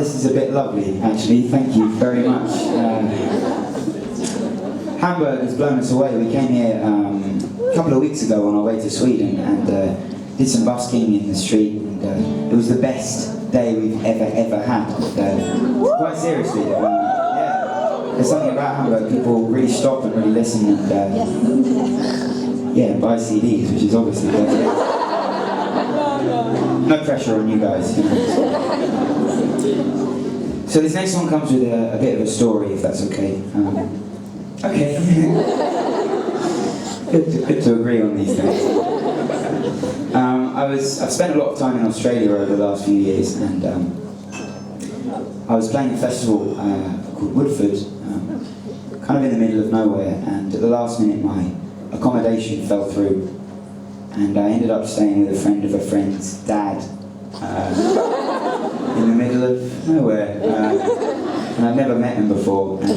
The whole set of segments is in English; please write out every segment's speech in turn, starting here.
this is a bit lovely, actually. Thank you very much. Hamburg has blown us away. We came here a couple of weeks ago on our way to Sweden and did some busking in the street. And, it was the best day we've ever had. Quite seriously. Yeah. There's something about Hamburg. People really stop and really listen and yeah, buy CDs, which is obviously better. No pressure on you guys. So this next song comes with a bit of a story, if that's okay. Okay. good to agree on these things. I've spent a lot of time in Australia over the last few years, and I was playing a festival called Woodford, kind of in the middle of nowhere, and at the last minute my accommodation fell through, and I ended up staying with a friend of a friend's dad in the middle of nowhere, and I'd never met him before. And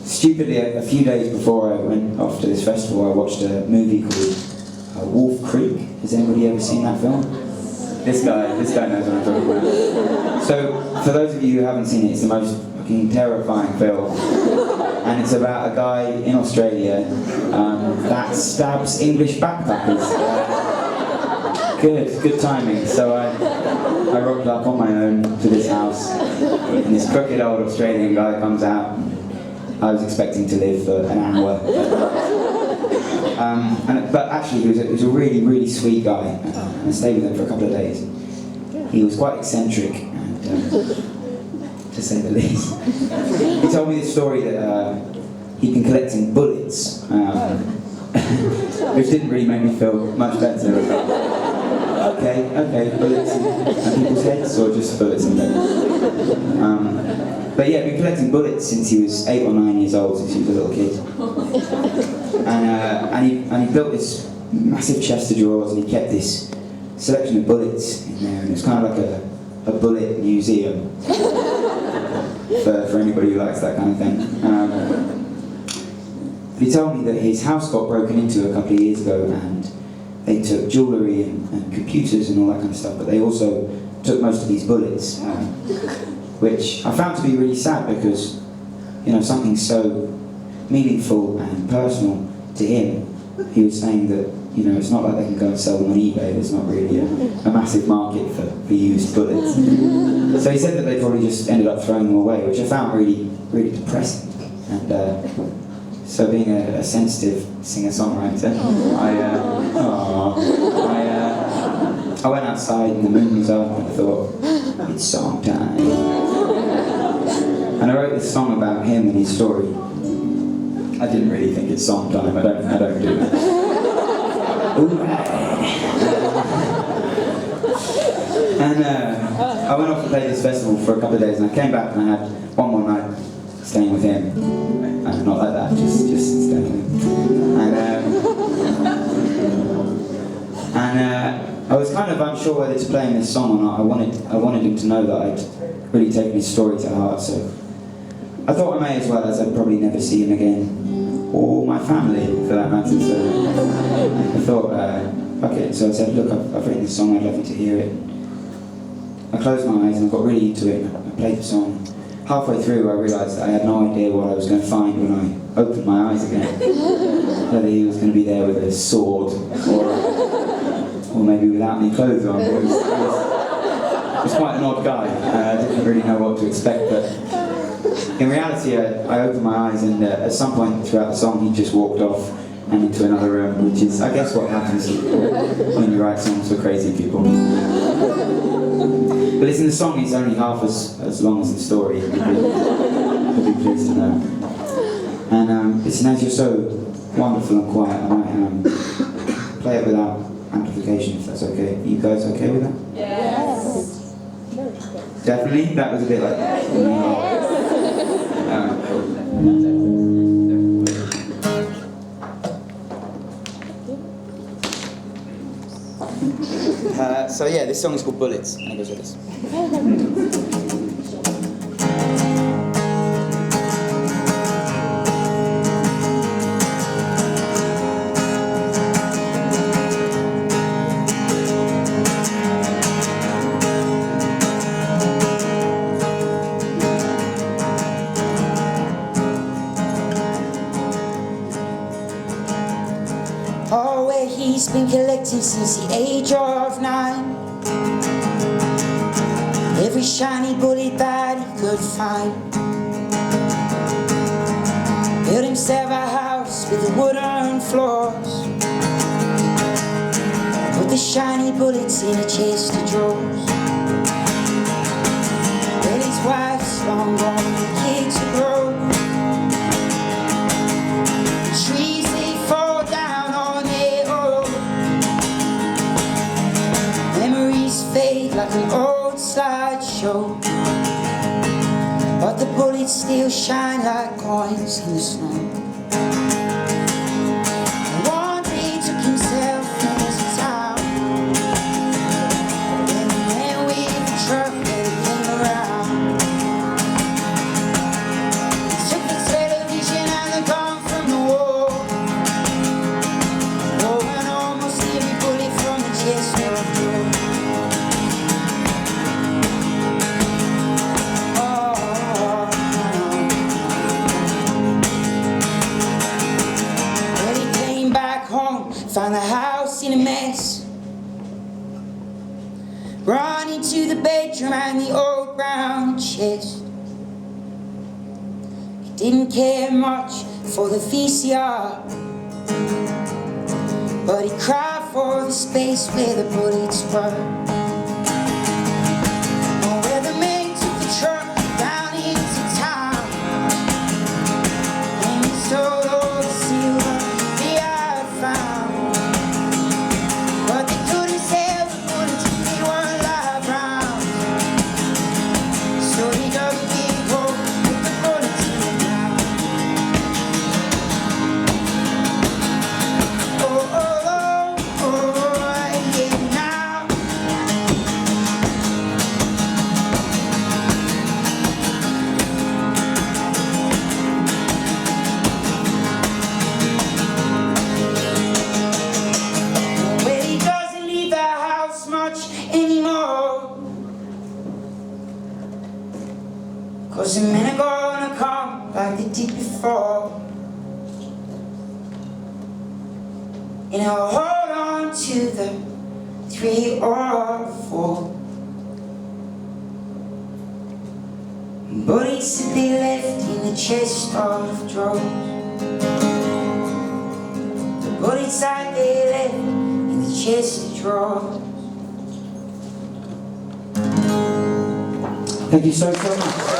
stupidly, a few days before I went off to this festival, I watched a movie called Wolf Creek. Has anybody ever seen that film? This guy knows what I'm talking about. So, for those of you who haven't seen it, it's the most fucking terrifying film. And it's about a guy in Australia that stabs English backpackers. Good timing. So I rocked up on my own to this house, and this crooked old Australian guy comes out. I was expecting to live for an hour. But actually he was a really, really sweet guy, and I stayed with him for a couple of days. He was quite eccentric, and, to say the least. He told me this story that he'd been collecting bullets, which didn't really make me feel much better. Okay, bullets in people's heads, or just bullets in there? But yeah, he'd been collecting bullets since he was 8 or 9 years old, since he was a little kid. And he built this massive chest of drawers, and he kept this selection of bullets in there, and it was kind of like a bullet museum for anybody who likes that kind of thing. But he told me that his house got broken into a couple of years ago, and they took jewellery and computers and all that kind of stuff, but they also took most of these bullets, which I found to be really sad, because, you know, something so meaningful and personal to him. He was saying that, you know, it's not like they can go and sell them on eBay. There's not really a massive market for used bullets. So he said that they probably just ended up throwing them away, which I found really, really depressing. And so being a sensitive singer-songwriter, I went outside and the moon was up, and I thought, it's song time. And I wrote this song about him and his story. I didn't really think it's song time. I don't do that. And I went off to play this festival for a couple of days, and I came back and I had one more night staying with him. Not like that, just staying with him. And I was kind of unsure whether to play him this song or not. I wanted him to know that I'd really taken his story to heart. So I thought I may as well, as I'd probably never see him again. Or my family, for that matter. So I thought, fuck it. So I said, look, I've written this song, I'd love you to hear it. I closed my eyes and I got really into it. I played the song. Halfway through, I realised that I had no idea what I was going to find when I opened my eyes again. Whether he was going to be there with a sword, or maybe without any clothes on. He was quite an odd guy. I didn't really know what to expect, but in reality, I opened my eyes, and at some point throughout the song, he just walked off and into another room, which is, I guess, what happens when you write songs for crazy people. But listen, the song is only half as long as the story. You'll be pleased to know. And listen, as you're so wonderful and quiet, I might play it without amplification, if that's okay. Are you guys okay with that? Yes. Definitely? That was a bit like... So yeah, this song is called Bullets, and it goes like this. been collecting since the age of 9. Every shiny bullet that he could find. Built himself a house with the wooden floors. Put the shiny bullets in a chest of drawers. Well, his wife's long gone, the kids are grown. Trees, they fall down on their own. Memories fade like an old slideshow, but the bullets still shine like coins in the snow. One day he took himself into town, and the man with the truck that came around. He took the television and the gun from the wall. Oh, and almost every bullet from the chest of drawers. Found the house in a mess. Run into the bedroom and the old brown chest. He didn't care much for the VCR, but he cried for the space where the bullets were. Oh, where the men took the truck down into town, and he stole all the silver they had found. But they couldn't sell the bullets, they weren't live rounds. So he dug a big hole, put the bullets in the ground. Oh, oh, oh, oh, yeah, now. Well, he doesn't leave the house much anymore, 'cause the men are gonna come like they did before, and he'll hold on to the 3 or 4 bullets that they left in the chest of drawers. The bullets that they left in the chest of drawers. Thank you so much.